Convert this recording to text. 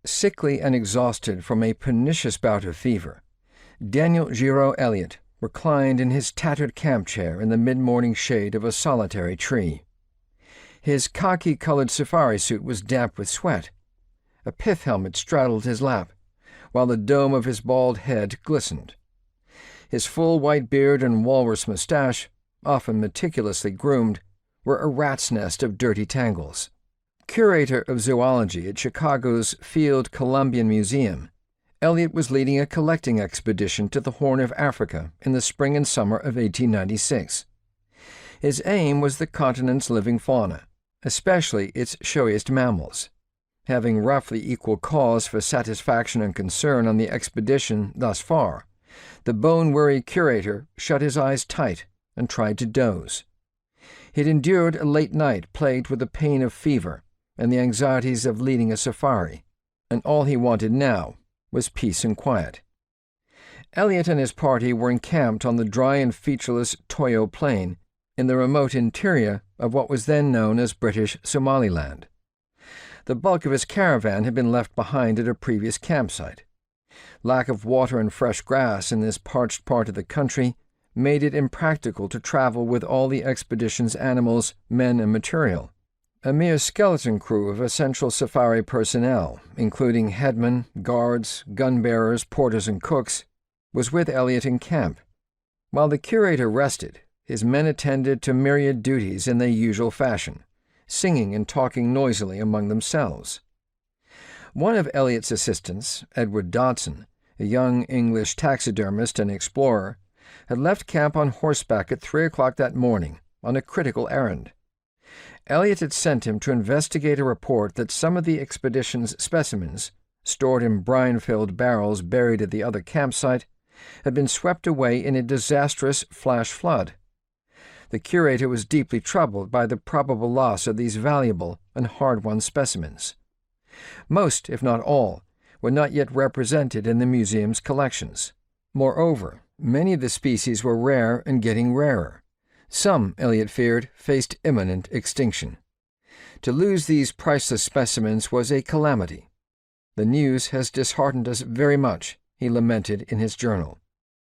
Sickly and exhausted from a pernicious bout of fever, Daniel Giraud Elliot reclined in his tattered camp chair in the mid-morning shade of a solitary tree. His khaki-colored safari suit was damp with sweat. A pith helmet straddled his lap, while the dome of his bald head glistened. His full white beard and walrus mustache, often meticulously groomed, were a rat's nest of dirty tangles. Curator of zoology at Chicago's Field Columbian Museum, Elliot was leading a collecting expedition to the Horn of Africa in the spring and summer of 1896. His aim was the continent's living fauna, especially its showiest mammals. Having roughly equal cause for satisfaction and concern on the expedition thus far, the bone-weary curator shut his eyes tight and tried to doze. He'd endured a late night plagued with the pain of fever and the anxieties of leading a safari, and all he wanted now was peace and quiet. Elliot and his party were encamped on the dry and featureless Toyo Plain in the remote interior of what was then known as British Somaliland. The bulk of his caravan had been left behind at a previous campsite. Lack of water and fresh grass in this parched part of the country made it impractical to travel with all the expedition's animals, men, and material. A mere skeleton crew of essential safari personnel, including headmen, guards, gun-bearers, porters, and cooks, was with Elliot in camp. While the curator rested, his men attended to myriad duties in their usual fashion, singing and talking noisily among themselves. One of Elliot's assistants, Edward Dodson, a young English taxidermist and explorer, had left camp on horseback at 3 o'clock that morning on a critical errand. Elliot had sent him to investigate a report that some of the expedition's specimens, stored in brine-filled barrels buried at the other campsite, had been swept away in a disastrous flash flood. The curator was deeply troubled by the probable loss of these valuable and hard-won specimens. Most, if not all, were not yet represented in the museum's collections. Moreover, many of the species were rare and getting rarer. Some, Elliot feared, faced imminent extinction. To lose these priceless specimens was a calamity. "The news has disheartened us very much," he lamented in his journal.